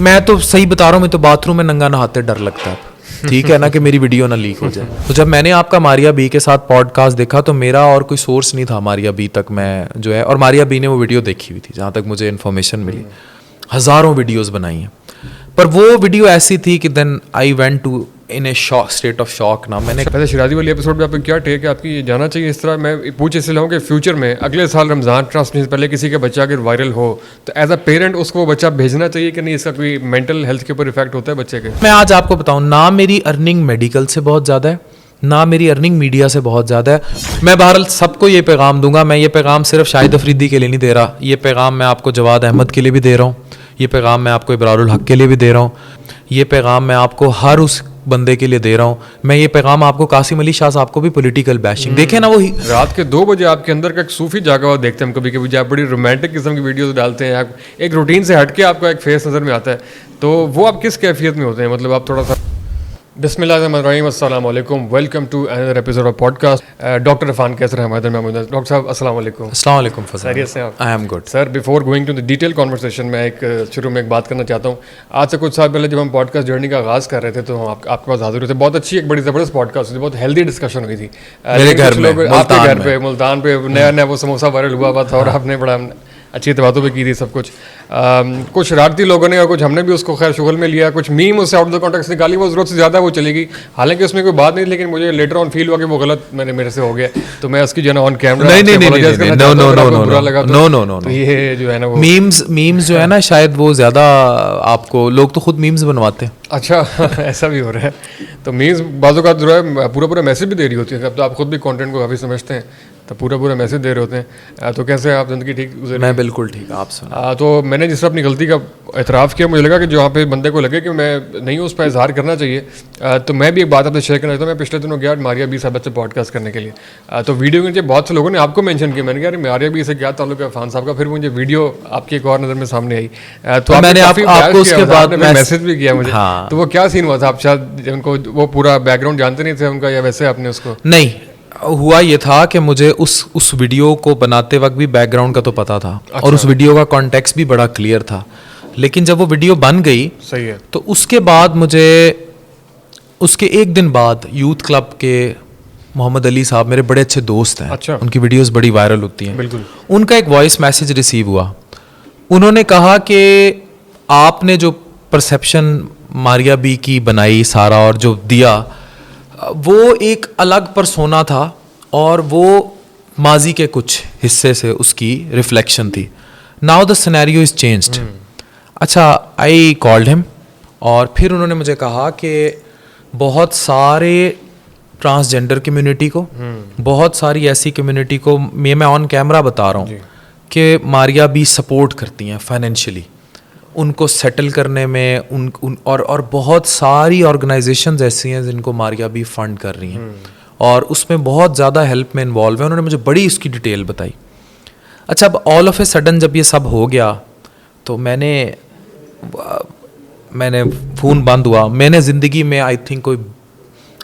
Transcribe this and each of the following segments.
मैं तो सही बता रहा हूँ, मैं तो बाथरूम में नंगा नहाते डर लगता है, ठीक है ना, कि मेरी वीडियो ना लीक हो जाए। तो जब मैंने आपका मारिया बी के साथ पॉडकास्ट देखा तो मेरा और कोई सोर्स नहीं था मारिया बी तक मैं जो है, और मारिया बी ने वो वीडियो देखी हुई थी जहाँ तक मुझे इन्फॉर्मेशन मिली। हज़ारों वीडियोस बनाई हैं, पर वो वीडियो ऐसी थी कि then I went to in a shock, state of shock ना। मैंने पहले शिराजी वाली एपिसोड में आपको क्या टेक है आपकी, ये जाना चाहिए इस तरह? मैं पूछ इसलिए हूँ कि फ्यूचर में अगले साल रमज़ान ट्रांसमिशन पहले किसी का बच्चा अगर वायरल हो तो एज अ पेरेंट उसको वो बच्चा भेजना चाहिए कि नहीं? इसका कोई मेंटल हेल्थ के ऊपर इफेक्ट होता है बच्चे के? मैं आज आपको बताऊं, ना मेरी अर्निंग मेडिकल से बहुत ज़्यादा है, ना मेरी अर्निंग मीडिया से बहुत ज़्यादा है। मैं बहरहाल सबको ये पैगाम दूंगा, मैं ये पैगाम सिर्फ शाहिद अफरीदी के लिए नहीं दे रहा, ये पैगाम मैं आपको जवाद अहमद के लिए भी दे रहा हूँ, ये पैगाम मैं आपको इब्रारुल हक के लिए भी दे रहा हूँ, ये पैगाम मैं आपको हर उस बंदे के लिए दे रहा हूँ। मैं ये पैगाम आपको कासिम अली शाह साहब को भी पॉलिटिकल बैशिंग, देखे ना, वो रात के 2 बजे आपके अंदर का एक सूफी जागा हुआ देखते हैं हम कभी कभी, आप बड़ी रोमांटिक किस्म की वीडियोस डालते हैं, आप एक रूटीन से हटके आपका एक फेस नज़र में आता है, तो वो आप किस कैफियत में होते हैं? मतलब आप थोड़ा सा बिस्मिल्लाहिर्रहमानिर्रहीम, अस्सलाम वालेकुम, welcome to another episode of podcast. Doctor Irfan कैसे हैं हमारे दरमियान? डॉक्टर साहब अस्सलाम वालेकुम। अस्सलाम वालेकुम फजल, खैरियत से आप? I am good sir, before going to the detail conversation में शुरू में एक बात करना चाहता हूँ। आज से कुछ साल पहले जब हम पॉडकास्ट जर्नी का आगाज़ कर रहे थे तो हम आपके पास हाजिर हुए थे, बहुत अच्छी एक बड़ी ज़बरदस्त पॉडकास्ट हुई, बहुत हेल्दी डिस्कशन हुई थी मेरे घर में, आपके घर पे मुल्तान पे नया नया वो समोसा वायरल हुआ था और आपने बड़ा अच्छी बातों पे की थी सब कुछ। कुछ शरारती लोगों ने और कुछ हमने भी उसको खैर शुगल में लिया, कुछ मीम उससे आउट ऑफ द कॉन्टेक्स्ट निकाली, वो ज़रूरत से ज़्यादा वो चलेगी, हालांकि उसमें कोई बात नहीं, लेकिन मुझे लेटर ऑन फील हुआ कि वो गलत मेरे से हो गया, तो मैं उसकी जो है ऑन कैमरा नहीं, बुरा लगा नो, तो ये जो है ना वो मीम्स जो है ना, शायद वो ज़्यादा आपको, लोग तो खुद मीम्स बनवाते हैं। अच्छा ऐसा भी हो रहा है, तो मीम्स बाज़ों का जो है पूरा मैसेज भी दे रही होती है। अब तो आप खुद भी कंटेंट को काफ़ी समझते हैं, तो पूरा मैसेज दे रहे होते हैं। तो कैसे आप ज़िंदगी ठीक गुजर? मैं बिल्कुल ठीक, आप सुना। तो मैंने जिस तरह अपनी गलती का एतराफ़ किया, मुझे लगा कि जहाँ पे बंदे को लगे कि मैं नहीं उस पर इजहार करना चाहिए, तो मैं भी एक बात आपसे शेयर करना चाहता हूँ। मैं पिछले दिनों गया मारिया बी साहब से पॉडकास्ट करने के लिए, तो वीडियो के नीचे बहुत से लोगों ने आपको मेंशन किया। मैंने कहा मारिया बी से क्या ताल्लुक है इरफान साहब का? फिर मुझे वीडियो आपकी एक और नज़र में सामने आई, तो मैंने आपको उसके बाद मैसेज भी किया मुझे। तो वो क्या सीन हुआ था? आप शायद उनको वो पूरा बैकग्राउंड जानते नहीं थे उनका, या वैसे आपने उसको? नहीं, हुआ ये था कि मुझे उस वीडियो को बनाते वक्त भी बैकग्राउंड का तो पता था। अच्छा। और उस वीडियो का कॉन्टेक्स्ट भी बड़ा क्लियर था, लेकिन जब वो वीडियो बन गई, सही है, तो उसके बाद मुझे उसके एक दिन बाद यूथ क्लब के मोहम्मद अली साहब मेरे बड़े अच्छे दोस्त हैं। अच्छा। उनकी वीडियोस बड़ी वायरल होती हैं। बिल्कुल। उनका एक वॉइस मैसेज रिसीव हुआ, उन्होंने कहा कि आपने जो परसेप्शन मारिया बी की बनाई सारा और जो दिया, वो एक अलग परसोना था और वो माजी के कुछ हिस्से से उसकी रिफ्लेक्शन थी। Now the scenario is changed. अच्छा, आई कॉल्ड हिम, और फिर उन्होंने मुझे कहा कि बहुत सारे ट्रांसजेंडर कम्युनिटी को, बहुत सारी ऐसी कम्युनिटी को, मैं ऑन कैमरा बता रहा हूँ कि मारिया बी सपोर्ट करती हैं फाइनेंशियली, उनको सेटल करने में और बहुत सारी ऑर्गेनाइजेशंस ऐसी हैं जिनको मारिया बी फंड कर रही हैं और उसमें बहुत ज़्यादा हेल्प में इन्वॉल्व है। उन्होंने मुझे बड़ी उसकी डिटेल बताई। अच्छा, अब ऑल ऑफ ए सडन जब ये सब हो गया तो मैंने फ़ोन बंद हुआ। मैंने ज़िंदगी में आई थिंक कोई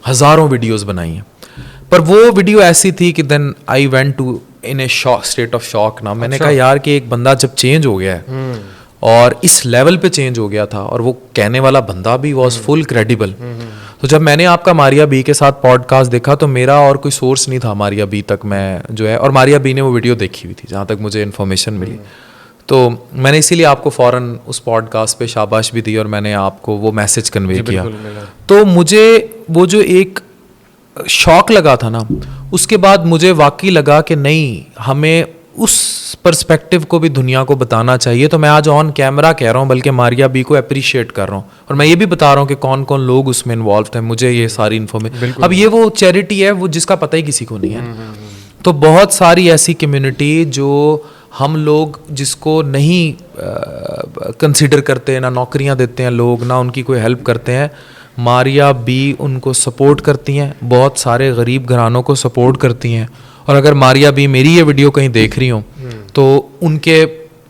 हज़ारों वीडियोस बनाई हैं, पर वो वीडियो ऐसी थी कि then I went to in a shock, state of shock ना। मैंने कहा यार कि एक बंदा जब चेंज हो गया है और इस लेवल पे चेंज हो गया था, और वो कहने वाला बंदा भी वॉज फुल क्रेडिबल। तो जब मैंने आपका मारिया बी के साथ पॉडकास्ट देखा तो मेरा और कोई सोर्स नहीं था मारिया बी तक मैं जो है, और मारिया बी ने वो वीडियो देखी हुई थी जहाँ तक मुझे इन्फॉर्मेशन मिली। तो मैंने इसीलिए आपको फ़ौरन उस पॉडकास्ट पे शाबाश भी दी और मैंने आपको वो मैसेज कन्वे किया। तो मुझे वो जो एक शॉक लगा था ना, उसके बाद मुझे वाकई लगा कि नहीं, हमें उस पर्सपेक्टिव को भी दुनिया को बताना चाहिए। तो मैं आज ऑन कैमरा कह रहा हूँ, बल्कि मारिया बी को अप्रिशिएट कर रहा हूँ, और मैं ये भी बता रहा हूँ कि कौन कौन लोग उसमें इन्वॉल्व थे। मुझे ये सारी इन्फॉर्मेशन, अब ये वो चैरिटी है वो जिसका पता ही किसी को नहीं है। तो बहुत सारी ऐसी कम्युनिटी जो हम लोग जिसको नहीं कंसिडर करते, ना नौकरियाँ देते हैं लोग, ना उनकी कोई हेल्प करते हैं, मारिया बी उनको सपोर्ट करती हैं, बहुत सारे गरीब घरानों को सपोर्ट करती हैं। और अगर मारिया बी मेरी ये वीडियो कहीं देख रही हो तो उनके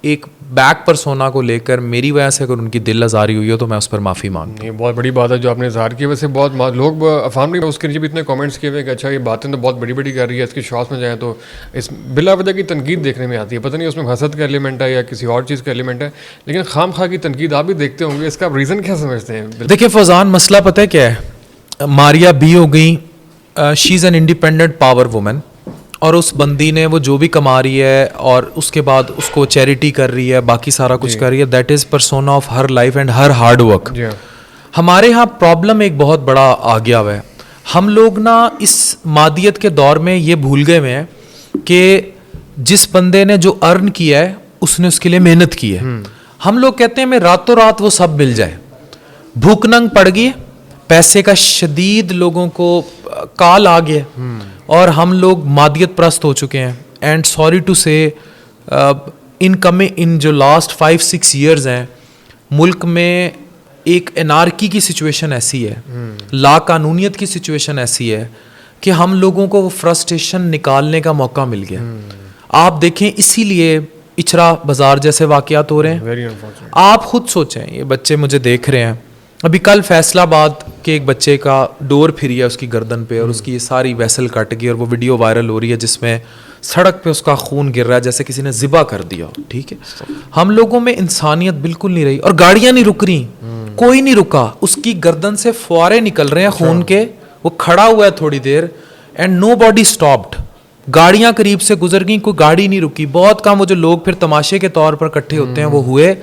एक बैक परसोना को लेकर मेरी वजह से अगर उनकी दिल आज़ारी हुई हो तो मैं उस पर माफ़ी मांगता ये बहुत बड़ी बात है जो आपने इज़हार किया। वैसे बहुत लोग अफाम ने उसके नीचे भी इतने कमेंट्स किए हुए कि अच्छा ये बातें तो बहुत बड़ी बड़ी कर रही है, इसके शॉर्ट्स में जाएँ तो इस बिला वजह की तनकीद देखने में आती है। पता नहीं उसमें हसद का एलिमेंट है या किसी और चीज़ का एलिमेंट है, लेकिन खाम खा की तनकीद आप भी देखते होंगे, इसका रीज़न क्या समझते हैं? हूँ। देखिए फौजान, मसला पता है क्या है, मारिया बी हो गई, she is an independent power woman, और उस बंदी ने वो जो भी कमा रही है और उसके बाद उसको चैरिटी कर रही है, बाकी सारा कुछ कर रही है, that is persona of her life and her hard work. जी हाँ। हमारे यहाँ प्रॉब्लम एक बहुत बड़ा आ गया हुआ है, हम लोग ना इस मादियत के दौर में ये भूल गए हुए हैं कि जिस बंदे ने जो अर्न किया है उसने उसके लिए मेहनत की है। हम लोग कहते हैं मैं रातों रात वो सब मिल जाए, भूख नंग पड़ गई, पैसे का शदीद लोगों को काल आ गया और हम लोग मादियत प्रस्त हो चुके हैं। एंड सॉरी टू से इन जो लास्ट 5-6 ईयर्स हैं मुल्क में एक एनार्की की सिचुएशन ऐसी है, लाकानूनियत की सिचुएशन ऐसी है कि हम लोगों को वो फ्रस्ट्रेशन निकालने का मौका मिल गया। आप देखें, इसीलिए इचरा बाजार जैसे वाकयात हो रहे हैं। Very unfortunate. आप खुद सोचें, ये बच्चे मुझे देख रहे हैं, अभी कल फैसलाबाद के एक बच्चे का डोर फिरी है उसकी गर्दन पे और उसकी ये सारी वेसल कट गई और वो वीडियो वायरल हो रही है जिसमें सड़क पे उसका खून गिर रहा है जैसे किसी ने ज़िबा कर दिया हो। ठीक है, हम लोगों में इंसानियत बिल्कुल नहीं रही और गाड़ियां नहीं रुक रही, कोई नहीं रुका, उसकी गर्दन से फुआरे निकल रहे हैं खून के, वो खड़ा हुआ है थोड़ी देर एंड नो बॉडी स्टॉप्ड। गाड़ियां करीब से गुजर गई, कोई गाड़ी नहीं रुकी। बहुत कम वो जो लोग फिर तमाशे के तौर पर इकट्ठे होते हैं वो हुए,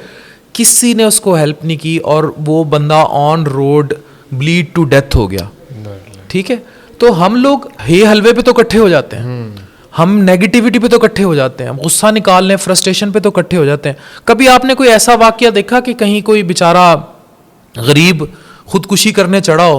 किसी ने उसको हेल्प नहीं की और वो बंदा on road bleed to death हो गया। ठीक है, तो हम लोग हे हलवे पे तो इकट्ठे हो जाते हैं, हम नेगेटिविटी पे तो इकट्ठे हो जाते हैं, हम गुस्सा निकालने फ्रस्ट्रेशन पे तो इकट्ठे हो जाते हैं। कभी आपने कोई ऐसा वाकया देखा कि कहीं कोई बेचारा गरीब खुदकुशी करने चढ़ा हो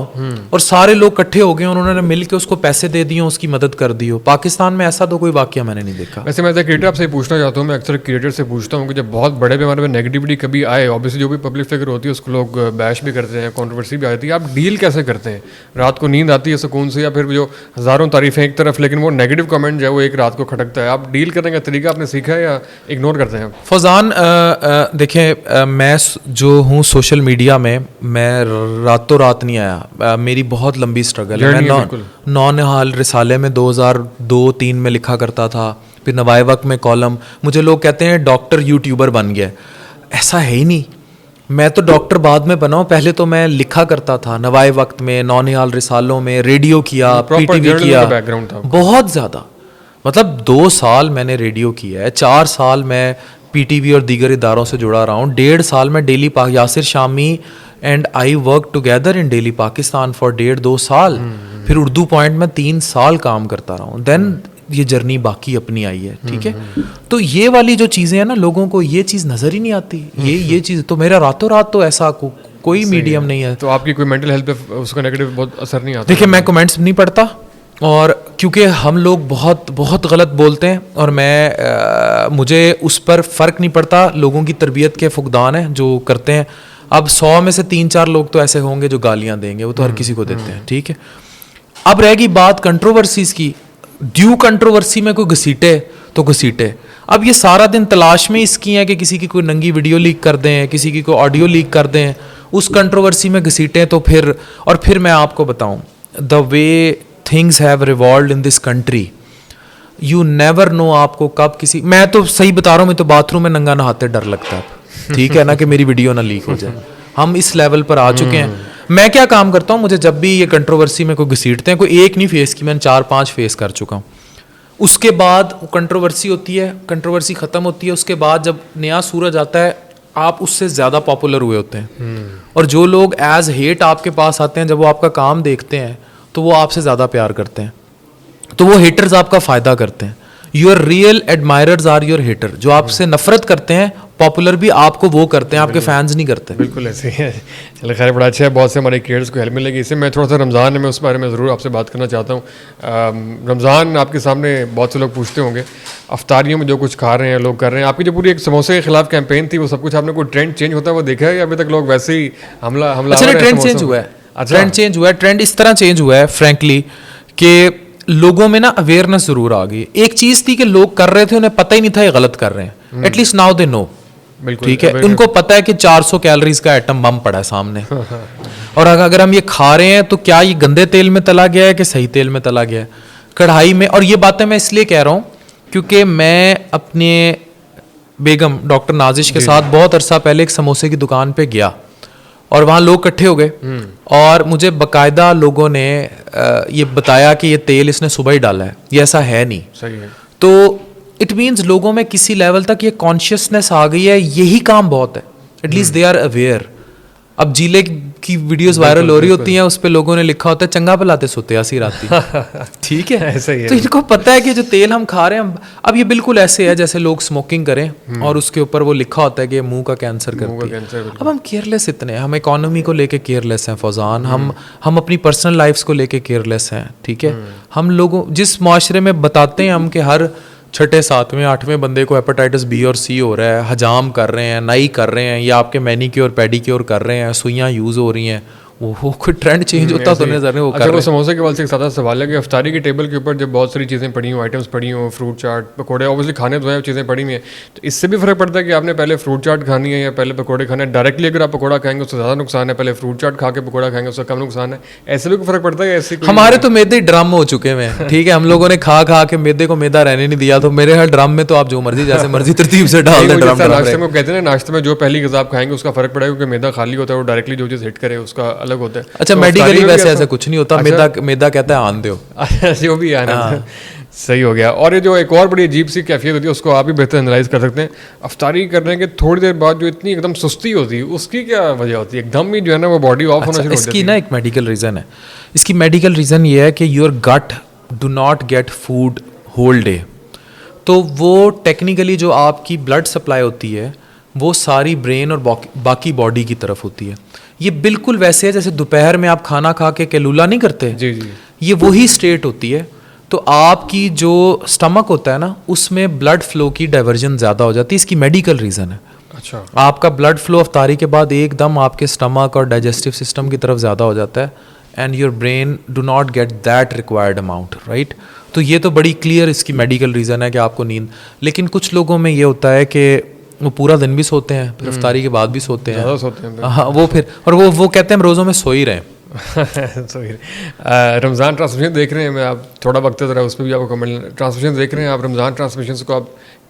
और सारे लोग इकट्ठे हो गए और उन्होंने मिलकर उसको पैसे दे दिए, उसकी मदद कर दी हो? पाकिस्तान में ऐसा तो कोई वाकया मैंने नहीं देखा। वैसे मैं क्रिएटर आपसे पूछना चाहता हूँ, मैं अक्सर क्रिएटर से पूछता हूँ कि जब बहुत बड़े पैमाने पर नेगेटिविटी कभी आए, ऑब्वियसली जो भी पब्लिक फिगर होती है उसको लोग बैश भी करते हैं, कंट्रोवर्सी भी आती है, आप डील कैसे करते हैं? रात को नींद आती है सुकून से, या फिर जो हज़ारों तारीफें एक तरफ लेकिन वो नेगेटिव कमेंट जो है वो एक रात को खटकता है, आप डील करने का तरीका आपने सीखा है या इग्नोर करते हैं? फौजान देखें, मैं जो हूँ सोशल मीडिया में, मैं रातों रात नहीं आया, मेरी बहुत लंबी स्ट्रगल है। मैं नौनिहाल रिसाले में 2002-3 में लिखा करता था, फिर नवाए वक्त में कॉलम। मुझे लोग कहते हैं डॉक्टर यूट्यूबर बन गया, ऐसा है ही नहीं। मैं तो डॉक्टर बाद में बना हूँ, पहले तो मैं लिखा करता था नवाए वक्त में, नौनिहाल रिसालों में, रेडियो किया, पीटीवी किया, बहुत ज़्यादा। मतलब 2 साल मैंने रेडियो किया है, 4 साल मैं पीटीवी और दीगर इदारों से जुड़ा रहा हूँ, 1.5 साल मैं daily Yasir Shami and I work together in daily Pakistan for 1.5-2 साल, फिर उर्दू पॉइंट में 3 साल काम करता रहा हूँ। देन ये जर्नी बाकी अपनी आई है। ठीक है, तो ये वाली जो चीज़ें हैं ना, लोगों को ये चीज़ नज़र ही नहीं आती। ये चीज़ तो मेरा रातों रात तो ऐसा कोई मीडियम नहीं है। तो आपकी कोई मेंटल हेल्थ पे उसका नेगेटिव बहुत असर नहीं आता? देखिए, मैं कमेंट्स नहीं पढ़ता और क्योंकि हम लोग बहुत बहुत गलत बोलते हैं और मुझे उस पर फ़र्क नहीं पड़ता। लोगों की तरबियत के फुकदान हैं जो करते हैं। अब 100 में से 3-4 लोग तो ऐसे होंगे जो गालियां देंगे, वो तो हर किसी को देते हैं। ठीक है, अब रहेगी बात कंट्रोवर्सीज की। ड्यू कंट्रोवर्सी में कोई घसीटे तो घसीटे। अब ये सारा दिन तलाश में इसकी है कि किसी की कोई नंगी वीडियो लीक कर दें, किसी की कोई ऑडियो लीक कर दें, उस कंट्रोवर्सी में घसीटें तो फिर मैं आपको बताऊं, the way things have revolved in this country, you never know आपको कब किसी, मैं तो सही बता रहा हूँ, मैं तो बाथरूम में नंगा नहाते डर लगता है। ठीक है ना, कि मेरी वीडियो ना लीक हो जाए। हम इस लेवल पर आ चुके हैं। मैं क्या काम करता हूँ, मुझे जब भी ये कंट्रोवर्सी में कोई घसीटते हैं, कोई एक नहीं फेस की, मैंने 4-5 फेस कर चुका हूँ। उसके बाद कंट्रोवर्सी होती है, कंट्रोवर्सी ख़त्म होती है, उसके बाद जब नया सूरज आता है, आप उससे ज़्यादा पॉपुलर हुए होते हैं। और जो लोग एज हेट आपके पास आते हैं, जब वो आपका काम देखते हैं तो वो आपसे ज़्यादा प्यार करते हैं, तो वो हेटर्स आपका फ़ायदा करते हैं। Your real admirers are your hater. जो आपसे नफरत करते हैं, पॉपुलर भी आपको वो करते हैं, आपके फैंस नहीं करते। बिल्कुल ऐसे ही है। चलिए खैर, बड़ा अच्छा है, बहुत से हमारे क्रिएटर्स को हेल्प मिलेगी इससे। मैं थोड़ा सा रमज़ान है, मैं उस बारे में ज़रूर आपसे बात करना चाहता हूँ। रमज़ान आपके सामने बहुत से लोग पूछते होंगे, अफ्तारियों में जो कुछ खा रहे हैं लोग कर रहे हैं, आपकी जो पूरी एक समोसे के खिलाफ कैंपेन थी, वो सब कुछ आपने कोई ट्रेंड चेंज होता है वो देखा है या अभी तक लोग वैसे ही हमला? अच्छा, ट्रेंड चेंज हुआ है। ट्रेंड चेंज हुआ है। ट्रेंड इस तरह चेंज हुआ है फ्रैंकली कि लोगों में ना अवेयरनेस जरूर आ गई। एक चीज थी कि लोग कर रहे थे, उन्हें पता ही नहीं था ये गलत कर रहे हैं। At least now they know. बिल्कुल, ठीक है, उनको पता है कि 400 कैलोरीज का एटम बम पड़ा है सामने, और अगर हम ये खा रहे हैं तो क्या ये गंदे तेल में तला गया है कि सही तेल में तला गया है, कढ़ाई में। और ये बातें मैं इसलिए कह रहा हूँ क्योंकि मैं अपने बेगम डॉक्टर नाजिश के साथ बहुत अरसा पहले एक समोसे की दुकान पे गया, और वहाँ लोग इकट्ठे हो गए, और मुझे बकायदा लोगों ने ये बताया कि ये तेल इसने सुबह ही डाला है, ये ऐसा है नहीं। सही है। तो इट मीन्स लोगों में किसी लेवल तक ये कॉन्शियसनेस आ गई है, यही काम बहुत है, एटलीस्ट दे आर अवेयर। अब जीले की वीडियोस वायरल हो रही होती हैं, उस पे लोगों ने लिखा होता है चंगा भलाते सोते आसी राती। ठीक है, ऐसा ही है। तो इनको पता है कि जो तेल हम खा रहे हैं, अब ये बिल्कुल ऐसे है जैसे लोग स्मोकिंग करें और उसके ऊपर वो लिखा होता है कि मुंह का कैंसर करती है। अब हम केयरलेस इतने हैं, हम इकोनॉमी को लेके केयरलेस हैं फौजान, हम अपनी पर्सनल लाइफ्स को लेके केयरलेस हैं। ठीक है, हम लोगों जिस माशरे में बताते हैं हम कि हर छठे सातवें आठवें बंदे को हेपेटाइटिस बी और सी हो रहा है, हजाम कर रहे हैं, नाई कर रहे हैं, या आपके मैनीक्योर पेडिक्योर कर रहे हैं, सुइयाँ यूज़ हो रही हैं, वो कोई ट्रेंड चेंज होता तो नजर नहीं, वो कर रहे हैं। समोसे के वाले से एक सादा सवाल है कि अफ्तारी की टेबल के ऊपर जब बहुत सारी चीज़ें पड़ी हों, आइटम्स पड़ी हों, फ्रूट चाट, पकोड़े, ऑब्वियसली खाने तो हैं, चीज़ें पड़ी हुई हैं, तो इससे भी फ़र्क पड़ता है कि आपने पहले फ्रूट चाट खानी है या पहले पकोड़े खाने हैं। डायरेक्टली अगर आप पकोड़ा खाएंगे उससे ज़्यादा नुकसान है, पहले फ्रूट चाट खा के पकोड़ा खाएंगे उससे कम नुकसान है, ऐसे भी कोई फ़र्क पड़ता है? ऐसे हमारे तो मैदे ड्रम हो चुके हैं, ठीक है, हम लोगों ने खा खा के मैदे को मैदा रहने नहीं दिया, तो मेरे हर ड्रम में तो आप जो मर्जी जैसे मर्जी तरतीब से डाल दें ड्रम। नाश्ते में कहते हैं ना, नाश्ते में जो पहली गज़ा आप खाएंगे उसका फ़र्क पड़ेगा, क्योंकि मैदा खाली होता है, वो डायरेक्टली जो चीज़ हिट करे उसका अलग होता है। अच्छा, मेडिकली वैसे ऐसा कुछ नहीं होता, मैदा कहता है आन दो, जो भी है ना। सही हो गया। और ये जो एक और बड़ी अजीब सी कैफियत होती है, उसको आप भी बेहतर एनालाइज कर सकते हैं। अफ्तारी करने के थोड़ी देर बाद जो इतनी एकदम सुस्ती होती है, उसकी क्या वजह होती है? एकदम ही जो है ना वो बॉडी ऑफ होना शुरू हो जाती है। इसकी ना एक मेडिकल रीज़न है। इसकी मेडिकल रीज़न ये है कि your gut do not get food whole day. तो वो टेक्निकली जो आपकी ब्लड सप्लाई होती है वो सारी ब्रेन और बाकी बॉडी की तरफ होती है। ये बिल्कुल वैसे है जैसे दोपहर में आप खाना खा के कैलूला नहीं करते, जी जी, ये वही स्टेट होती है। तो आपकी जो स्टमक होता है ना, उसमें ब्लड फ्लो की डाइवर्जन ज़्यादा हो जाती है, इसकी मेडिकल रीज़न है। अच्छा, आपका ब्लड फ्लो अफ्तारी के बाद एकदम आपके स्टमक और डाइजेस्टिव सिस्टम की तरफ ज़्यादा हो जाता है, and your brain do not get that required amount, right. तो ये तो बड़ी क्लियर इसकी मेडिकल रीज़न है कि आपको नींद। लेकिन कुछ लोगों में ये होता है कि वो पूरा दिन भी सोते हैं, फिर अफ्तारी के बाद भी सोते हैं, सोते हैं। हाँ, वो फिर और वो कहते हैं हम रोज़ों में सो ही रहे हैं। रमज़ान ट्रांसमिशन देख रहे हैं, मैं आप थोड़ा वक्त ज़रा उस पर भी आपको कमेंट। ट्रांसमिशन देख रहे हैं आप, रमज़ान ट्रांसमिशन को आप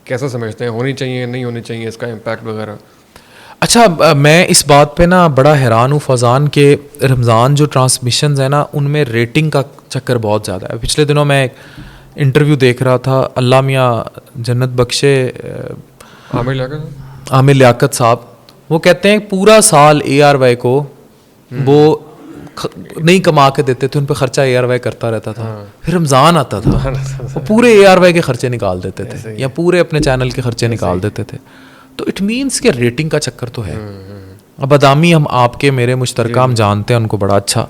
कैसा समझते हैं? होनी चाहिए, नहीं होनी चाहिए, इसका इम्पैक्ट वगैरह? अच्छा, मैं इस बात पे ना बड़ा हैरान हूँ फौजान के रमज़ान जो ट्रांसमिशंस है ना, उनमें रेटिंग का चक्कर बहुत ज़्यादा है। पिछले दिनों मैं एक इंटरव्यू देख रहा था, अल्लाह मियाँ जन्नत बख्शे, आमिर लियाकत साहब, वो कहते हैं पूरा साल ARY को वो नहीं कमा के देते थे, उन पर खर्चा ARY करता रहता था। फिर रमज़ान आता था वो पूरे ARY के खर्चे निकाल देते थे या पूरे अपने चैनल के खर्चे निकाल देते थे। तो इट मीन्स कि रेटिंग का चक्कर तो है। अब अदामी हम आपके मेरे मुश्तरका हम जानते हैं उनको बड़ा अच्छा।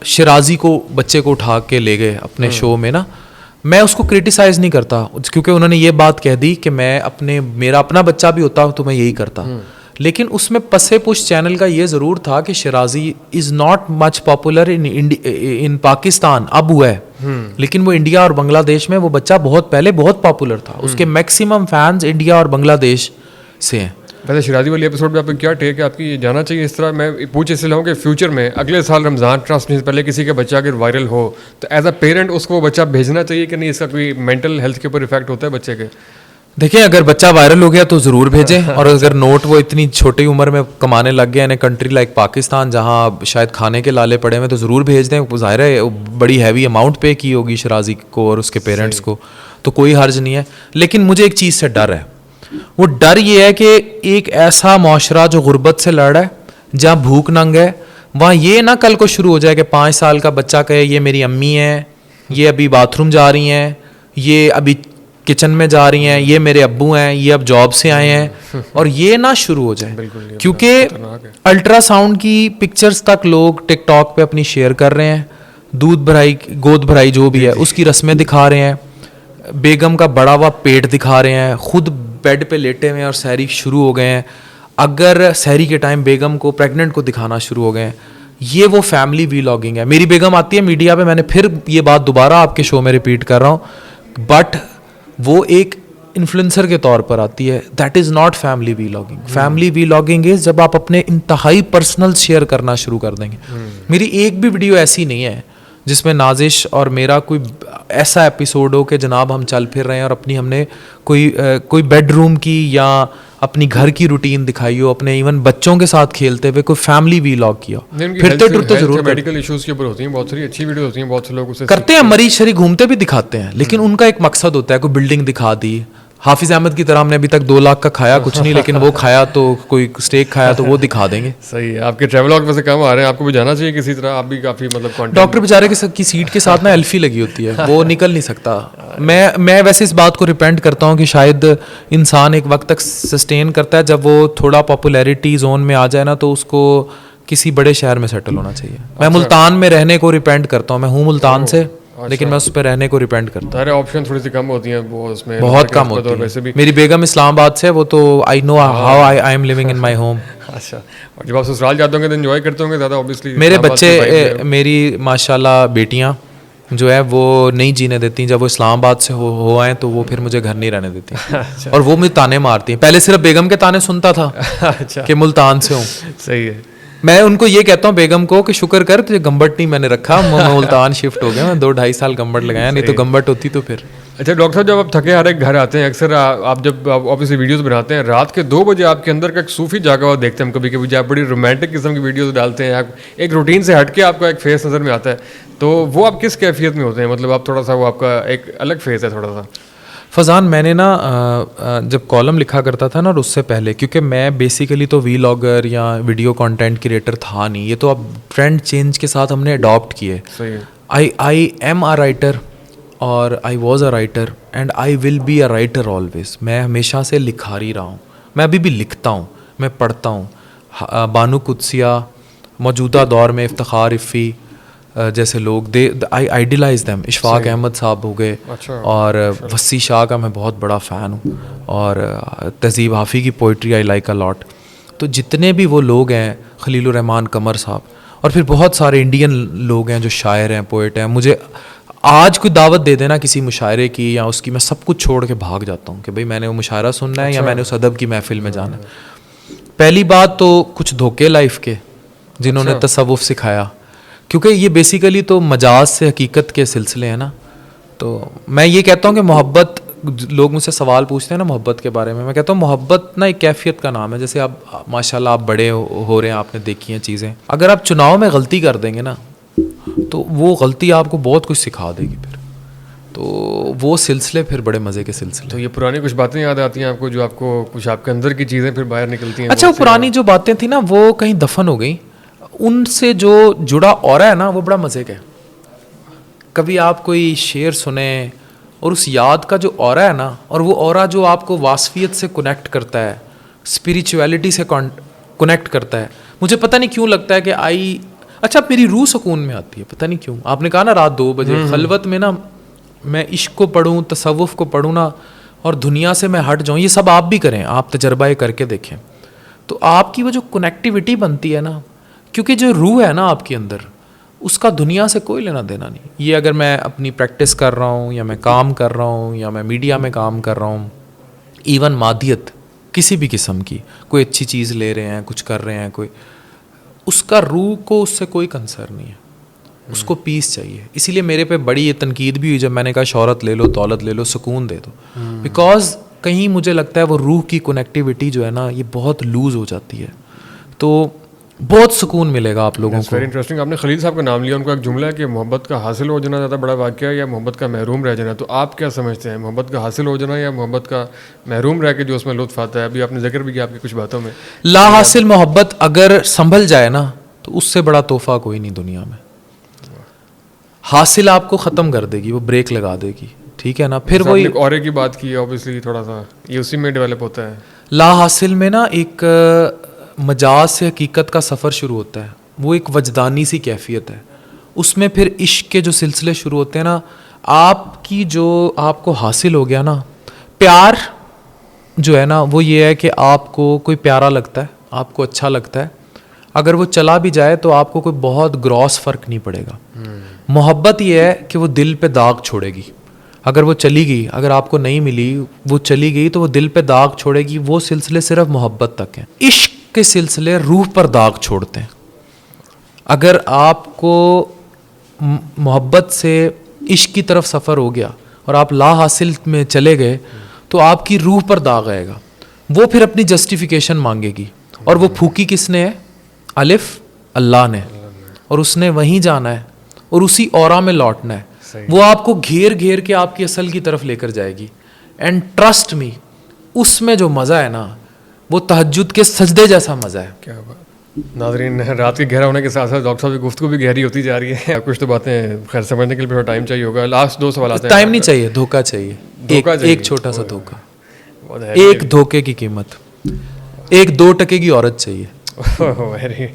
शिराजी को बच्चे को उठा के ले गए अपने शो में ना, मैं उसको क्रिटिसाइज़ नहीं करता क्योंकि उन्होंने ये बात कह दी कि मैं मेरा अपना बच्चा भी होता तो मैं यही करता। लेकिन उसमें पसे पुश चैनल का ये ज़रूर था कि Shirazi is not much popular in Pakistan, अब हुआ है, लेकिन वो इंडिया और बांग्लादेश में वो बच्चा बहुत पहले बहुत पॉपुलर था। उसके मैक्सिमम फैंस इंडिया और बांग्लादेश से हैं। वैसे शिराजी वाली एपिसोड में आपको क्या टेक है आपकी? ये जाना चाहिए इस तरह? मैं पूछ इसलिए हूँ कि फ्यूचर में अगले साल रमज़ान ट्रांसमिशन पहले किसी का बच्चा अगर वायरल हो तो एज अ पेरेंट उसको वो बच्चा भेजना चाहिए कि नहीं? इसका कोई मेंटल हेल्थ के ऊपर इफेक्ट होता है बच्चे के? देखिए, अगर बच्चा वायरल हो गया तो ज़रूर भेजें, और अगर नोट वो इतनी छोटी उम्र में कमाने लग गया इन ए कंट्री लाइक पाकिस्तान जहाँ शायद खाने के लाले पड़े हुए, तो ज़रूर भेज दें। ज़ाहिर है बड़ी हैवी अमाउंट पे की होगी शिराजी को और उसके पेरेंट्स को, तो कोई हर्ज नहीं है। लेकिन मुझे एक चीज़ से डर है, वो डर ये है कि एक ऐसा माशरा जो गुर्बत से लड़ रहा है, जहाँ भूख नंग है, वहाँ ये ना कल को शुरू हो जाए कि 5 साल का बच्चा कहे ये मेरी अम्मी है, ये अभी बाथरूम जा रही हैं, ये अभी किचन में जा रही हैं, ये मेरे अब्बू हैं, ये अब जॉब से आए हैं, और ये ना शुरू हो जाए। क्योंकि अल्ट्रासाउंड की पिक्चर्स तक लोग टिकटॉक पे अपनी शेयर कर रहे हैं, दूध भराई गोद भराई जो भी है उसकी रस्में दिखा रहे हैं, बेगम का बड़ा हुआ पेट दिखा रहे हैं, खुद बेड पे लेटे हुए हैं और सहरी शुरू हो गए हैं। अगर सहरी के टाइम बेगम को प्रेग्नेंट को दिखाना शुरू हो गए हैं, ये वो फैमिली वीलॉगिंग है। मेरी बेगम आती है मीडिया पे, मैंने फिर ये बात दोबारा आपके शो में रिपीट कर रहा हूँ, बट वो एक इन्फ्लुएंसर के तौर पर आती है, that is not family vlogging. Family vlogging is जब आप अपने इंतहाई पर्सनल शेयर करना शुरू कर देंगे। मेरी एक भी वीडियो ऐसी नहीं है जिसमें नाजिश और मेरा कोई ऐसा एपिसोड हो कि जनाब हम चल फिर रहे हैं और अपनी हमने कोई बेडरूम की या अपनी घर की रूटीन दिखाई हो, अपने इवन बच्चों के साथ खेलते हुए कोई फैमिली वीलॉग किया, फिरते टुरते जरूर मेडिकल इश्यूज के ऊपर होती हैं, बहुत सारी अच्छी वीडियो होती हैं, बहुत से लोग उसे करते हैं, मरीज शरीर घूमते भी दिखाते हैं, लेकिन उनका एक मकसद होता है, कोई बिल्डिंग दिखा दी। हाफिज अहमद की तरह हमने अभी तक 2 लाख का खाया कुछ नहीं, लेकिन वो खाया तो कोई स्टेक खाया तो वो दिखा देंगे। सही है। आपके ट्रैवल व्लॉग वैसे कम आ रहे हैं, आपको भी जाना चाहिए किसी तरह, आप भी काफी मतलब कंटेंट। डॉक्टर बेचारे की सीट के साथ ना एल्फी लगी होती है, वो निकल नहीं सकता। मैं वैसे इस बात को रिपेंट करता हूँ कि शायद इंसान एक वक्त तक सस्टेन करता है, जब वो थोड़ा पॉपुलैरिटी जोन में आ जाए ना तो उसको किसी बड़े शहर में सेटल होना चाहिए। मैं मुल्तान में रहने को रिपेंट करता हूँ, मैं हूँ मुल्तान से, लेकिन मैं उस पर रहने को रिपेंट करता हूँ। सारे ऑप्शन थोड़ी सी कम होती हैं वो उसमें, बहुत कम होती है। वैसे भी मेरी बेगम इस्लामाबाद से, वो तो I know how I am living in my home. अच्छा, और जब आप ससुराल जाते होंगे तो एंजॉय करते होंगे ज़्यादा ऑब्वियसली। मेरे बच्चे, मेरी माशाल्लाह बेटियाँ जो है वो नहीं जीने देती, जब वो इस्लामाबाद से हो आए तो वो फिर मुझे घर नहीं रहने देती। अच्छा। और वो मुझे ताने मारती हैं। पहले सिर्फ बेगम के ताने सुनता था अच्छा। कि मुल्तान से हूँ। सही है। मैं उनको ये कहता हूँ बेगम को कि शुक्र कर तुझे गम्बट नहीं मैंने रखा, मैं मुल्तान शिफ्ट हो गया, मैं 2-2.5 साल गम्बट लगाया, नहीं तो गम्बट होती तो फिर। अच्छा डॉक्टर साहब, जब आप थके हारे घर आते हैं, अक्सर आप जब ऑब्वियसली वीडियोस बनाते हैं, रात के 2 बजे आपके अंदर का एक सूफी जागा हुआ देखते हैं हम कभी कभी, जब आप बड़ी रोमांटिक किस्म की वीडियोस डालते हैं, आप एक रूटीन से हट के आपका एक फेस नज़र में आता है, तो वो आप किस कैफियत में होते हैं? मतलब आप थोड़ा सा, वो आपका एक अलग फेस है थोड़ा सा। फजान, मैंने ना जब कॉलम लिखा करता था ना, और उससे पहले, क्योंकि मैं बेसिकली तो वीलॉगर या वीडियो कंटेंट क्रिएटर था नहीं, ये तो अब ट्रेंड चेंज के साथ हमने अडॉप्ट किए। आई एम अ राइटर और I was a writer and I will be a writer always. मैं हमेशा से लिखारी रहा हूँ, मैं अभी भी लिखता हूँ, मैं पढ़ता हूँ। बानू कुदसिया, मौजूदा दौर में इफ्तिखार इफ़ी जैसे लोग, आई आइडियलाइज दैम। इशफाक अहमद साहब हो गए। अच्छा। और वसी शाह का मैं बहुत बड़ा फ़ैन हूँ, और तहज़ीब हाफ़ी की poetry I like a lot. तो जितने भी वो लोग हैं, खलीलुर रहमान कमर साहब, और फिर बहुत सारे इंडियन लोग हैं जो शायर हैं, पोइट हैं, मुझे आज कोई दावत दे देना किसी मुशायरे की या उसकी, मैं सब कुछ छोड़ के भाग जाता हूँ कि भाई मैंने वो मुशायरा सुनना है या मैंने उस अदब की महफिल में जाना है। पहली बात तो कुछ धोखे लाइफ के जिन्होंने तसव्वुफ़ सिखाया, क्योंकि ये बेसिकली तो मजाज से हकीकत के सिलसिले हैं ना। तो मैं ये कहता हूँ कि मोहब्बत, लोग मुझसे सवाल पूछते हैं ना मोहब्बत के बारे में, मैं कहता हूँ मोहब्बत ना एक कैफियत का नाम है। जैसे आप माशाल्लाह आप बड़े हो रहे हैं, आपने देखी हैं चीज़ें, अगर आप चुनाव में गलती कर देंगे ना तो वो गलती आपको बहुत कुछ सिखा देगी फिर, तो वो सिलसिले फिर बड़े मज़े के सिलसिले। तो ये पुरानी कुछ बातें याद आती हैं आपको, जो आपको कुछ आपके अंदर की चीज़ें फिर बाहर निकलती हैं? अच्छा, वो पुरानी जो बातें थी ना वो कहीं दफन हो गई, उनसे जो जुड़ा ऑरा है ना वो बड़ा मज़े का है। कभी आप कोई शेर सुने और उस याद का जो ऑरा है ना, और वो ऑरा जो आपको वासफियत से कनेक्ट करता है, स्पिरिचुअलिटी से कनेक्ट करता है, मुझे पता नहीं क्यों लगता है कि अच्छा मेरी रूह सुकून में आती है, पता नहीं क्यों। आपने कहा ना रात 2 बजे खलवत में ना मैं इश्क को पढ़ूँ, तसव्वुफ़ को पढ़ूँ ना, और दुनिया से मैं हट जाऊँ, ये सब आप भी करें, आप तजर्बा करके देखें, तो आपकी वो जो कनेक्टिविटी बनती है ना, क्योंकि जो रूह है ना आपके अंदर, उसका दुनिया से कोई लेना देना नहीं। ये अगर मैं अपनी प्रैक्टिस कर रहा हूँ या मैं काम कर रहा हूँ या मैं मीडिया में काम कर रहा हूँ, इवन मादियत किसी भी किस्म की, कोई अच्छी चीज़ ले रहे हैं, कुछ कर रहे हैं, कोई, उसका रूह को उससे कोई कंसर्न नहीं है, उसको पीस चाहिए। इसीलिए मेरे पे बड़ी ये तनकीद भी हुई जब मैंने कहा शोहरत ले लो, दौलत ले लो, सुकून दे दो, बिकॉज कहीं मुझे लगता है वो रूह की कनेक्टिविटी जो है ना ये बहुत लूज़ हो जाती है, तो बहुत सुकून मिलेगा आप लोगों को। Very interesting. आपने खलील साहब का नाम लिया, उनका एक जुमला है कि मोहब्बत का हासिल हो जाना ज़्यादा बड़ा वाक़या है या मोहब्बत का महरूम रह जाना, तो आप क्या समझते हैं, मोहब्बत का हासिल हो जाना या मोहब्बत का महरूम रह के जो उसमें लुत्फ़ आता है? अभी आपने जिक्र भी किया आपकी कुछ बातों में, ला हासिल मोहब्बत अगर संभल जाए ना तो उससे बड़ा तोहफा कोई नहीं दुनिया में। हासिल आपको ख़त्म कर देगी, वो ब्रेक लगा देगी, ठीक है ना। फिर वही औरे की बात की, ऑब्वियसली थोड़ा सा ये उसी में डेवलप होता है। ला हासिल में ना एक मजाज से हकीकत का सफ़र शुरू होता है, वो एक वजदानी सी कैफियत है, उसमें फिर इश्क के जो सिलसिले शुरू होते हैं ना, आपकी जो आपको हासिल हो गया ना, प्यार जो है ना वो ये है कि आपको कोई प्यारा लगता है, आपको अच्छा लगता है, अगर वो चला भी जाए तो आपको कोई बहुत ग्रॉस फ़र्क नहीं पड़ेगा। मोहब्बत ये है कि वो दिल पे दाग छोड़ेगी। अगर वो चली गई, अगर आपको नहीं मिली, वो चली गई तो वो दिल पे दाग छोड़ेगी। वो सिलसिले सिर्फ मोहब्बत तक हैं। इश्क के सिलसिले रूह पर दाग छोड़ते हैं। अगर आपको मोहब्बत से इश्क की तरफ सफ़र हो गया और आप ला हासिल में चले गए तो आपकी रूह पर दाग आएगा। वो फिर अपनी जस्टिफिकेशन मांगेगी। और वो फूकी किसने है? अलिफ अल्लाह ने। और उसने वहीं जाना है और उसी औरा में लौटना है। वो आपको घेर घेर के आपकी असल की तरफ लेकर जाएगी। एंड ट्रस्ट मी, उसमें जो मज़ा है ना, वो तहज्जुद के सजदे जैसा मज़ा है। क्या बात। नाज़रीन, रात के गहरा होने के साथ साथ डॉक्टर साहब की गुफ्तगू भी गहरी होती जा रही है। कुछ तो बातें खैर समझने के लिए थोड़ा टाइम चाहिए होगा। लास्ट 2 सवाल आते हैं। टाइम नहीं चाहिए, धोखा चाहिए। एक छोटा सा धोखा। एक धोखे की कीमत, एक 2% की औरत चाहिए। वेरी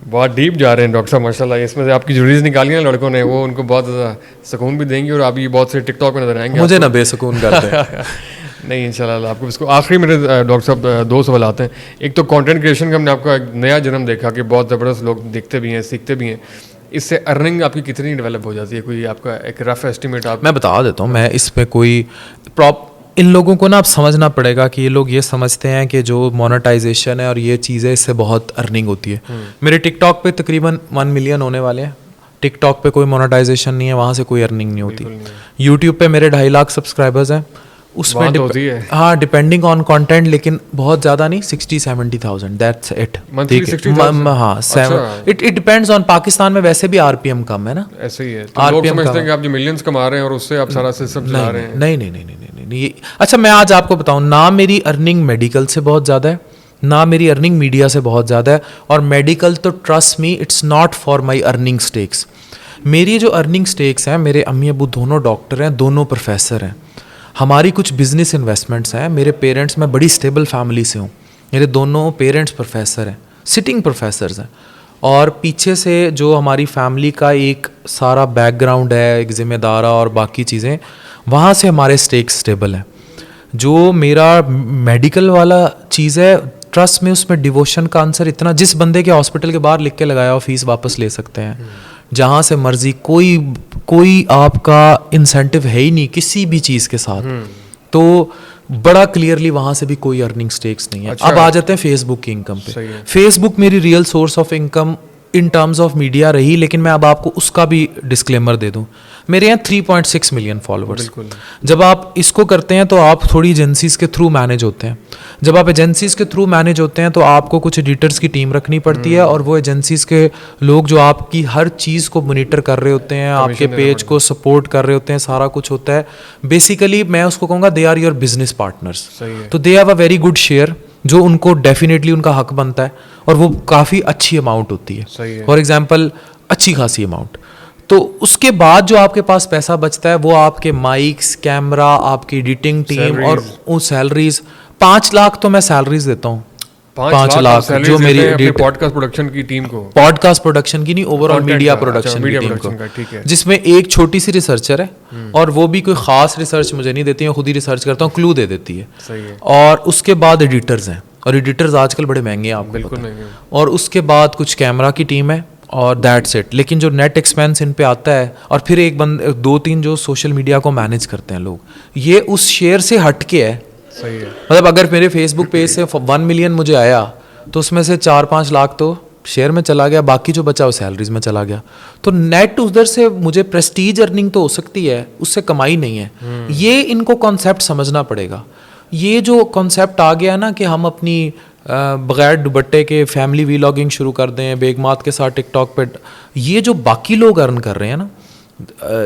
बहुत डीप जा रहे हैं डॉक्टर साहब माशाल्लाह। इसमें से आपकी जो रीज़ निकाली है लड़कों ने, वो उनको बहुत ज़्यादा सुकून भी देंगी और आप ये बहुत से टिकटॉक में नजर आएंगे। मुझे ना बेसुकून करते हैं। नहीं इंशाल्लाह आपको इसको। आखिरी मेरे डॉक्टर साहब 2 सवाल आते हैं। एक तो कंटेंट क्रिएशन का हमने आपका एक नया जन्म देखा कि बहुत ज़बरदस्त लोग देखते भी हैं, सीखते भी हैं। इससे अर्निंग आपकी कितनी डेवलप हो जाती है? कोई आपका एक रफ एस्टिमेट आप? मैं बता देता हूँ। मैं इसमें कोई इन लोगों को ना आप समझना पड़ेगा कि ये लोग ये समझते हैं कि जो मोनेटाइजेशन है और ये चीज़ें, इससे बहुत अर्निंग होती है। मेरे टिकटॉक पे तकरीबन 1 मिलियन होने वाले हैं। टिकटॉक पे कोई मोनेटाइजेशन नहीं है, वहाँ से कोई अर्निंग नहीं होती। यूट्यूब पे मेरे 2.5 लाख सब्सक्राइबर्स हैं। उसमें होती है। हाँ, डिपेंडिंग ऑन कंटेंट, लेकिन बहुत ज़्यादा नहीं, 60-70,000 दैट्स इट। हाँ, इट डिपेंड्स ऑन। पाकिस्तान में वैसे भी आरपीएम कम है ना, ऐसे ही है। तो लोग समझते हैं कि आप जो मिलियंस कमा रहे हैं और उससे आप सारा सिस्टम चला रहे हैं। नहीं। अच्छा, मैं आज आपको बताऊं ना, मेरी अर्निंग मेडिकल से बहुत ज़्यादा है, ना मेरी अर्निंग मीडिया से बहुत ज़्यादा है। और मेडिकल तो trust me, it's not for my earning stakes. मेरी जो अर्निंग स्टेक्स हैं, मेरे अम्मी अबू दोनों डॉक्टर हैं, दोनों प्रोफेसर हैं। हमारी कुछ बिजनेस इन्वेस्टमेंट्स हैं। मेरे पेरेंट्स, मैं बड़ी स्टेबल फैमिली से हूँ। मेरे दोनों पेरेंट्स प्रोफेसर हैं, सिटिंग प्रोफेसर्स हैं। और पीछे से जो हमारी फैमिली का एक सारा बैकग्राउंड है, एक ज़िम्मेदारा और बाकी चीज़ें, वहाँ से हमारे स्टेक्स स्टेबल हैं। जो मेरा मेडिकल वाला चीज़ है, ट्रस्ट में उसमें डिवोशन का आंसर इतना, जिस बंदे के हॉस्पिटल के बाहर लिख के लगाया हो फीस वापस ले सकते हैं जहाँ से मर्जी। कोई आपका इंसेंटिव है ही नहीं किसी भी चीज़ के साथ। तो बड़ा क्लियरली वहाँ से भी कोई अर्निंग स्टेक्स नहीं है। अच्छा। अब आ जाते हैं फेसबुक की इनकम पे। फेसबुक मेरी real source of income in terms of media रही, लेकिन मैं अब आपको उसका भी डिस्क्लेमर दे दूं। मेरे यहाँ 3.6 मिलियन फॉलोअर्स। जब आप इसको करते हैं तो आप थोड़ी एजेंसीज के थ्रू मैनेज होते हैं। जब आप एजेंसीज के थ्रू मैनेज होते हैं तो आपको कुछ एडिटर्स की टीम रखनी पड़ती है, और वो एजेंसीज के लोग जो आपकी हर चीज़ को मॉनिटर कर रहे होते हैं, आपके पेज को सपोर्ट कर रहे होते हैं, सारा कुछ होता है। बेसिकली मैं उसको कहूँगा they are your business partners. तो they have a very good share जो उनको डेफिनेटली उनका हक बनता है, और वो काफ़ी अच्छी अमाउंट होती है। फॉर एग्जांपल अच्छी खासी अमाउंट। तो उसके बाद जो आपके पास पैसा बचता है वो आपके माइक्स, कैमरा, आपकी एडिटिंग टीम और वो सैलरीज। 5 लाख तो मैं सैलरीज देता हूँ। 5 लाख जो मेरी पॉडकास्ट प्रोडक्शन की टीम को, पॉडकास्ट प्रोडक्शन की नहीं, ओवरऑल मीडिया प्रोडक्शन की टीम को, जिसमें एक छोटी सी रिसर्चर है, और वो भी कोई खास रिसर्च मुझे नहीं देती है, खुद ही रिसर्च करता हूँ, क्लू दे देती है। और उसके बाद एडिटर्स हैं, और एडिटर्स आजकल बड़े महंगे हैं, आपको बिल्कुल महंगे। और उसके बाद कुछ कैमरा की टीम है, और दैट्स इट। लेकिन जो नेट एक्सपेंस इन पे आता है, और फिर एक बंदे 2-3 जो सोशल मीडिया को मैनेज करते हैं लोग, ये उस शेयर से हट के है। सही है। मतलब अगर मेरे फेसबुक पेज से 1 मिलियन मुझे आया तो उसमें से 4-5 लाख तो शेयर में चला गया, बाकी जो बचा वो सैलरीज में चला गया। तो नेट उधर से मुझे प्रेस्टीज अर्निंग तो हो सकती है, उससे कमाई नहीं है। ये इनको कॉन्सेप्ट समझना पड़ेगा। ये जो कॉन्सेप्ट आ गया ना कि हम अपनी बगैर दुपट्टे के फैमिली वीलॉगिंग शुरू कर दें बेगमात के साथ टिकटॉक पे, ये जो बाकी लोग अर्न कर रहे हैं ना,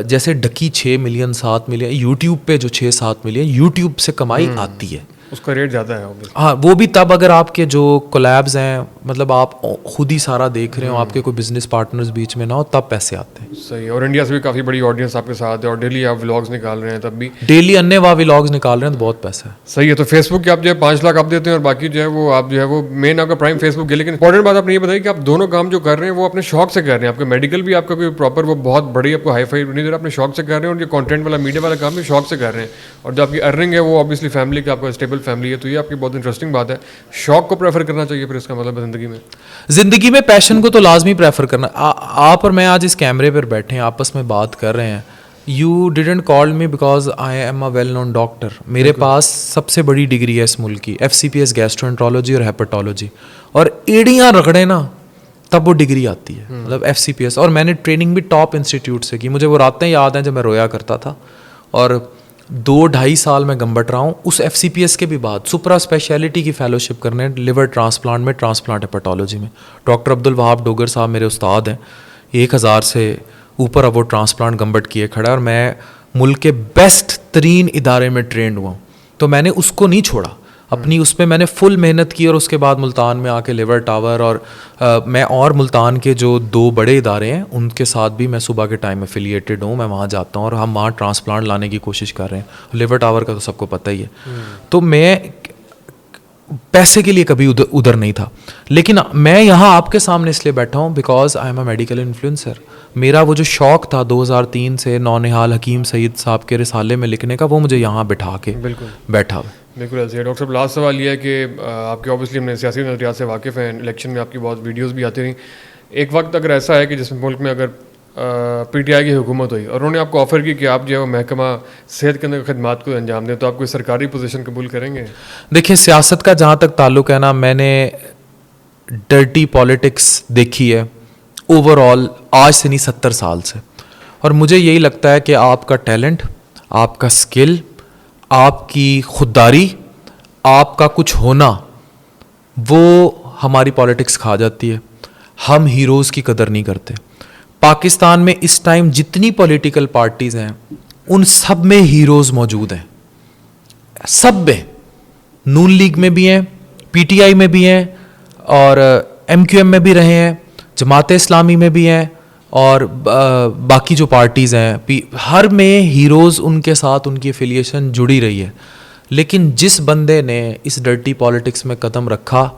जैसे डकी 6 मिलियन 7 मिलियन, यूट्यूब पे जो 6-7 मिलियन, यूट्यूब से कमाई आती है, उसका रेट ज़्यादा है। हाँ, वो भी तब अगर आपके जो कोलैब्स हैं, मतलब आप खुद ही सारा देख रहे हो, आपके कोई बिजनेस पार्टनर्स बीच में ना हो, तब पैसे आते हैं। सही है। और इंडिया से भी काफ़ी बड़ी ऑडियंस आपके साथ है, और डेली आप व्लॉग्स निकाल रहे हैं, तब भी डेली अन्य व्लॉग्स निकाल रहे हैं, तो बहुत पैसा है। सही है। तो फेसबुक के आप जो है 5 लाख आप देते हैं, और बाकी जो है वो आप जो है वो मेन आपका प्राइम फेसबुक है। लेकिन इंपॉर्टेंट बात आपने ये बताई कि आप दोनों काम जो कर रहे हैं वो अपने शौक से कर रहे हैं। आपका मेडिकल भी आपका कोई प्रॉपर वो बहुत बड़ी आपको हाई फाई नहीं दे रहा, अपने शौक से कर रहे हैं, और ये कंटेंट वाला मीडिया वाला काम भी शौक से कर रहे हैं। और जो आपकी अर्निंग है वो ऑब्वियसली फैमिली का, आपका स्टेबल फैमिली है, तो ये आपकी बहुत इंटरेस्टिंग बात है। शौक को प्रेफर करना चाहिए फिर, इसका मतलब जिंदगी में पैशन को तो लाजमी प्रेफर करना। आप और मैं आज इस कैमरे पर बैठे हैं, आपस में बात कर रहे हैं, you didn't call me because I am a well known doctor. मेरे पास सबसे बड़ी डिग्री है इस मुल्क की, FCPS गैस्ट्रोएंट्रोलॉजी और हेपेटोलॉजी, और एड़ियाँ रगड़े ना तब वो डिग्री आती है, मतलब FCPS। और मैंने ट्रेनिंग भी टॉप इंस्टीट्यूट से की। मुझे वो रातें याद हैं जब मैं रोया करता था, और 2-2.5 साल मैं गंबट रहा हूँ उस FCPS के भी बाद सुपरा स्पेशलिटी की फेलोशिप करने लिवर ट्रांसप्लांट में, ट्रांसप्लांट हेपेटोलॉजी में। डॉक्टर अब्दुल वहाब डोगर साहब मेरे उस्ताद हैं, 1000 से ऊपर अब वो ट्रांसप्लांट गंबट किए खड़ा है, और मैं मुल्क के बेस्ट तरीन इदारे में ट्रेंड हुआ हूँ। तो मैंने उसको नहीं छोड़ा, अपनी उस पर मैंने फुल मेहनत की, और उसके बाद मुल्तान में आके लिवर टावर और मैं और मुल्तान के जो 2 बड़े इदारे हैं उनके साथ भी मैं सुबह के टाइम एफिलिएटेड हूँ। मैं वहाँ जाता हूँ और हम वहाँ ट्रांसप्लांट लाने की कोशिश कर रहे हैं। लिवर टावर का तो सबको पता ही है। तो मैं पैसे के लिए कभी उधर नहीं था, लेकिन मैं यहाँ आपके सामने इसलिए बैठा हूँ because I am a medical influencer. मेरा वो जो शौक़ था 2003 से नौनिहाल हकीम सईद साहब के रिसाले में लिखने का, वो मुझे यहाँ बिठा के बैठा हुआ। बिल्कुल ऐसे। डॉक्टर साहब, लास्ट सवाल ये है कि आपके ऑब्वियसली हमने सियासी नज़रियात से वाकिफ़ हैं, इलेक्शन में आपकी बहुत वीडियोस भी आती रही। एक वक्त अगर ऐसा है कि जिसमें मुल्क में अगर PTI की हुकूमत हुई और उन्होंने आपको ऑफ़र की कि आप जो है वो महकमा सेहत के अंदर खदमात को अंजाम दें, तो आप कोई सरकारी पोजीशन कबूल करेंगे? देखिए, सियासत का जहाँ तक ताल्लुक़ है ना, मैंने डर्टी पॉलिटिक्स देखी है ओवरऑल आज से नहीं 70 साल से, और मुझे यही लगता है कि आपका टैलेंट, आपका स्किल, आपकी खुददारी, आपका कुछ होना, वो हमारी पॉलिटिक्स खा जाती है। हम हीरोज़ की कदर नहीं करते। पाकिस्तान में इस टाइम जितनी पॉलिटिकल पार्टीज़ हैं उन सब में हीरोज़ मौजूद हैं, सब में। नून लीग में भी हैं, PTI में भी हैं, और MQM में भी रहे हैं, जमात इस्लामी में भी हैं, और बाकी जो पार्टीज़ हैं हर में हीरोज़ उनके साथ उनकी एफिलिएशन जुड़ी रही है। लेकिन जिस बंदे ने इस डर्टी पॉलिटिक्स में कदम रखा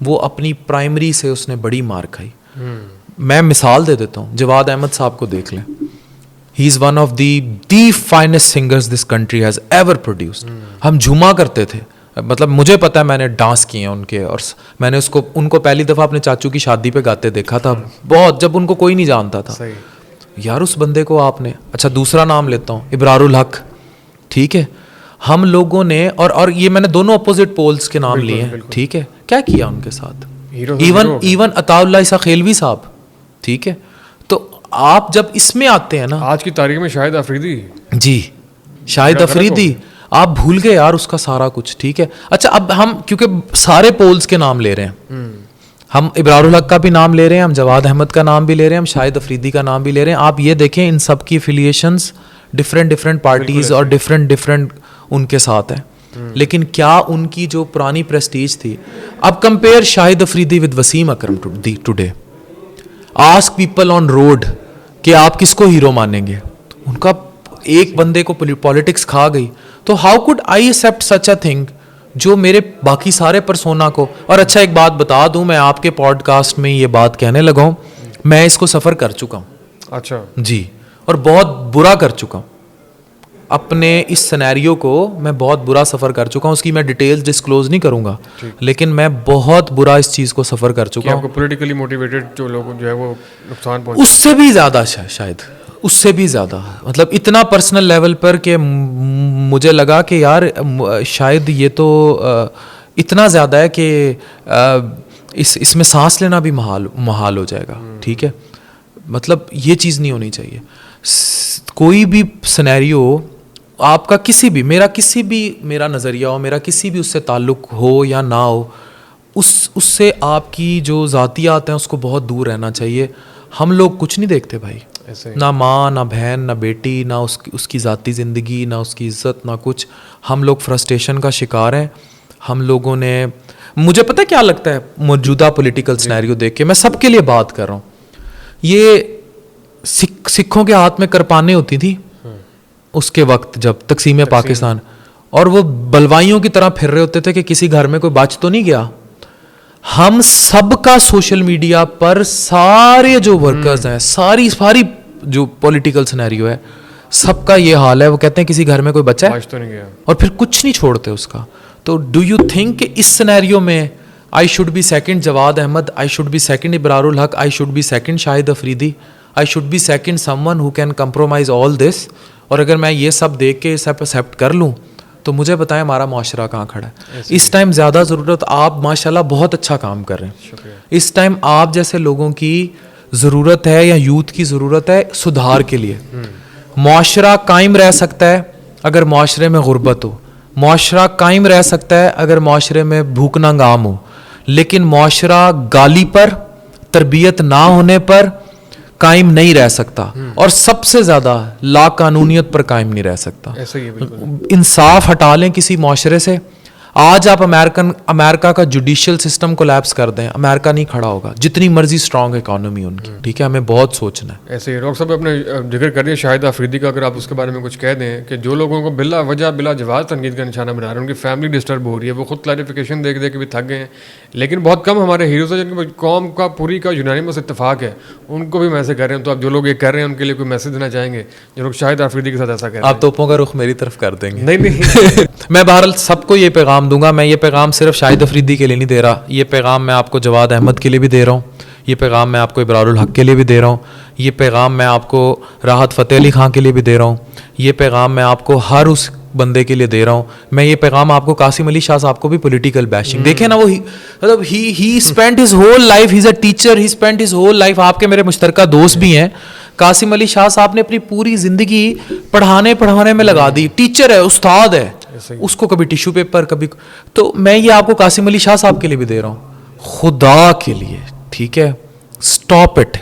वो अपनी प्राइमरी से उसने बड़ी मार खाई। मैं मिसाल दे देता हूँ, जवाद अहमद साहब को देख लें। He is one of the finest singers this country has ever produced. हम झूमा करते थे, मतलब मुझे पता है, मैंने डांस किए हैं उनके, और मैंने उनको पहली दफ़ा अपने चाचू की शादी पे गाते देखा था, बहुत, जब उनको कोई नहीं जानता था। सही। यार उस बंदे को आपने, अच्छा दूसरा नाम लेता हूँ, इब्रारुल हक, ठीक है। हम लोगों ने, और ये मैंने दोनों अपोजिट पोल्स के नाम लिए हैं, ठीक है, क्या किया उनके साथ। इवन अताउल्लाह ईसा खेलवी साहब, ठीक है। तो आप जब इसमें आते हैं ना, आज की तारीख में शाहिद अफरीदी, जी शाहिद अफरीदी, आप भूल गए यार उसका सारा कुछ, ठीक है। अच्छा, अब हम क्योंकि सारे पोल्स के नाम ले रहे हैं, हम इब्रारुल हक का भी नाम ले रहे हैं, हम जवाद अहमद का नाम भी ले रहे हैं, हम शाहिद अफरीदी का नाम भी ले रहे हैं। आप ये देखें, इन सब की एफिलिएशंस डिफरेंट पार्टीज और डिफरेंट उनके साथ है। लेकिन क्या उनकी जो पुरानी प्रेस्टीज थी, अब compare Shahid Afridi with Wasim Akram today, ask people on road कि आप किसको हीरो मानेंगे। उनका एक बंदे को पॉलिटिक्स खा गई, तो how could I accept such a thing जो मेरे बाकी सारे परसोना को। और अच्छा, एक बात बता दूं, मैं आपके पॉडकास्ट में ये बात कहने लगा हूं, मैं इसको सफ़र कर चुका हूं। अच्छा जी, और बहुत बुरा कर चुका हूं। अपने इस सिनेरियो को मैं बहुत बुरा सफ़र कर चुका हूं, उसकी मैं डिटेल्स डिस्क्लोज नहीं करूंगा, लेकिन मैं बहुत बुरा इस चीज़ को सफ़र कर चुका हूं। पॉलिटिकली मोटिवेटेड जो लोग जो है वो नुकसान पहुंचा, उससे भी ज़्यादा शायद, उससे भी ज़्यादा, मतलब इतना पर्सनल लेवल पर कि मुझे लगा कि यार शायद ये तो इतना ज़्यादा है कि इसमें सांस लेना भी महाल हो जाएगा, ठीक है। मतलब ये चीज़ नहीं होनी चाहिए। कोई भी सिनेरियो आपका किसी भी मेरा नज़रिया हो, मेरा किसी भी उससे ताल्लुक़ हो या ना हो, उससे आपकी जो ज़ातियात हैं उसको बहुत दूर रहना चाहिए। हम लोग कुछ नहीं देखते भाई, ना माँ, ना बहन, ना बेटी, ना उसकी ज़ाती ज़िंदगी, ना उसकी इज़्ज़त, ना कुछ। हम लोग फ्रस्ट्रेशन का शिकार हैं। हम लोगों ने, मुझे पता है क्या लगता है मौजूदा पॉलिटिकल सिनेरियो देख के, मैं सबके लिए बात कर रहा हूँ, ये सिखों के हाथ में करपाने होती थी उसके वक्त जब तकसीम पाकिस्तान, और वो बलवाइयों की तरह फिर रहे होते थे कि किसी घर में कोई बच तो नहीं गया। हम सबका सोशल मीडिया पर सारे जो वर्कर्स हैं, सारी जो पॉलिटिकल सिनेरियो है, सबका ये हाल है। वो कहते हैं किसी घर में कोई बच्चा है तो नहीं गया, और फिर कुछ नहीं छोड़ते उसका। तो डू यू थिंक कि इस सिनेरियो में I should be second Jawad Ahmad, I should be second Ibrarul Haq, I should be second Shahid Afridi? I should be second someone who can compromise all this. और अगर मैं ये सब देख के सब एक्सेप्ट कर लूँ तो मुझे बताएं हमारा माशरा कहाँ खड़ा है। इस टाइम ज़्यादा ज़रूरत, आप माशाल्लाह बहुत अच्छा काम कर रहे हैं, इस टाइम आप जैसे लोगों की ज़रूरत है या यूथ की ज़रूरत है सुधार के लिए। माशरा कायम रह सकता है अगर माशरे में गुर्बत हो, माशरा कायम रह सकता है अगर माशरे में भूख नंगाम हो, लेकिन माशरा गाली पर, तरबियत ना होने पर कायम नहीं रह सकता। और सबसे ज़्यादा लाकानूनियत पर कायम नहीं रह सकता। ऐसा ही है बिल्कुल। इंसाफ हटा लें किसी माशरे से, आज आप अमेरिका का जुडिशियल सिस्टम कोलैप्स कर दें, अमेरिका नहीं खड़ा होगा, जितनी मर्जी स्ट्रांग इकोनॉमी उनकी। ठीक है, हमें बहुत सोचना है। ऐसे ही डॉक्टर साहब अपने जिक्र करिए शाहिद अफरीदी का, अगर आप उसके बारे में कुछ कह दें कि जो लोगों को बिला वजह बिला जवाब तनकीद का निशाना बना रहे हैं, उनकी फैमिली डिस्टर्ब हो रही है, वो खुद क्लैरिफिकेशन देख दे के भी थक गए हैं, लेकिन बहुत कम हमारे हीरोज हैं जिनकी कौम का पूरी का यूनानिमस इत्तेफाक है, उनको भी मैसेज कर रहे हैं। तो आप जो लोग ये कर रहे हैं उनके लिए कोई मैसेज देना चाहेंगे जो लोग शाहिद अफरीदी के साथ ऐसा कर रहे हैं? आप तोपों का रुख मेरी तरफ कर देंगे? नहीं मैं बहरहाल सबको ये पैगाम दूंगा। मैं ये पैगाम सिर्फ शाहिद अफरीदी के लिए नहीं दे रहा, ये पैगाम मैं आपको जवाद अहमद के लिए भी दे रहा हूँ, ये पैगाम मैं आपको इबरारुल हक के लिए भी दे रहा हूँ, ये पैगाम मैं आपको राहत फ़तेह अली खां के लिए भी दे रहा हूँ, ये पैगाम मैं आपको हर उस बंदे के लिए दे रहा हूँ। मैं ये पैगाम आपको कासिम अली शाह साहब को भी पॉलिटिकल बैशिंग, देखे ना, वो मतलब he spent his whole life, he is a teacher, he spent his whole life, आपके मेरे मुश्तरका दोस्त भी हैं। कासिम अली शाह साहब ने अपनी पूरी ज़िंदगी पढ़ाने में लगा दी, टीचर है, उस्ताद है, उसको कभी टिश्यू पेपर कभी। तो मैं ये आपको कासिम अली शाह साहब के लिए भी दे रहा हूँ, खुदा के लिए, ठीक है, स्टॉप इट।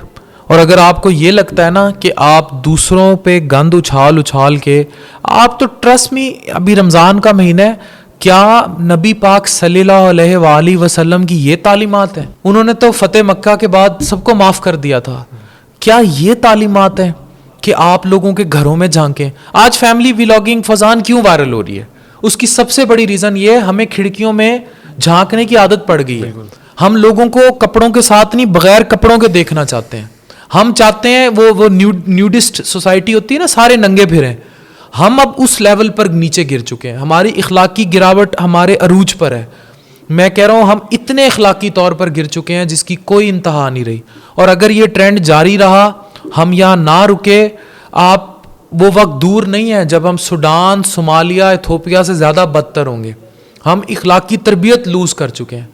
और अगर आपको ये लगता है ना कि आप दूसरों पे गंद उछाल के, आप तो ट्रस्ट मी, अभी रमज़ान का महीना है, क्या नबी पाक सल्लल्लाहु अलैहि वसल्लम की ये तालीमात है? उन्होंने तो फतेह मक्का के बाद सबको माफ़ कर दिया था। क्या ये तालीमात है कि आप लोगों के घरों में झांकें? आज फैमिली व्लॉगिंग फजान क्यों वायरल हो रही है? उसकी सबसे बड़ी रीज़न ये है, हमें खिड़कियों में झांकने की आदत पड़ गई है। हम लोगों को कपड़ों के साथ नहीं, बगैर कपड़ों के देखना चाहते हैं। हम चाहते हैं वो न्यूडिस्ट सोसाइटी होती है ना, सारे नंगे फिरें। हम अब उस लेवल पर नीचे गिर चुके हैं, हमारी इखलाकी गिरावट हमारे अरूज पर है। मैं कह रहा हूँ हम इतने इखलाकी तौर पर गिर चुके हैं जिसकी कोई इंतहा नहीं रही। और अगर ये ट्रेंड जारी रहा, हम यहाँ ना रुके, आप वो वक्त दूर नहीं है जब हम सूडान, सोमालिया, इथोपिया से ज़्यादा बदतर होंगे। हम इखलाकी तरबियत लूज़ कर चुके हैं।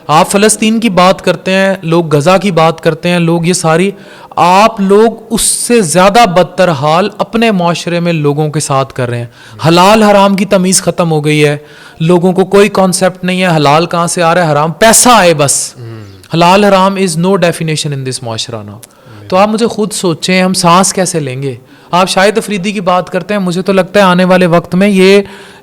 आप फ़लस्तीन की बात करते हैं, लोग गज़ा की बात करते हैं, लोग ये सारी, आप लोग उससे ज़्यादा बदतर हाल अपने माशरे में लोगों के साथ कर रहे हैं। हलाल हराम की तमीज़ ख़त्म हो गई है, लोगों को कोई कॉन्सेप्ट नहीं है हलाल कहाँ से आ रहा है, हराम पैसा आए बस। हलाल हराम is no definition in this माशरा नाउ। तो आप मुझे खुद सोचें, हम सांस कैसे लेंगे? आप शाहिद अफरीदी की बात करते हैं, मुझे तो लगता है आने वाले वक्त में ये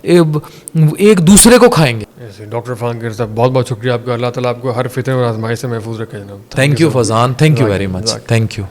एक दूसरे को खाएंगे। डॉक्टर इरफान गिर साहब, बहुत बहुत शुक्रिया आपका। अल्लाह ताला आपको हर फितने और आजमाइश से महफूज रखे जनाब। Thank you Fazan, thank you very much, thank you.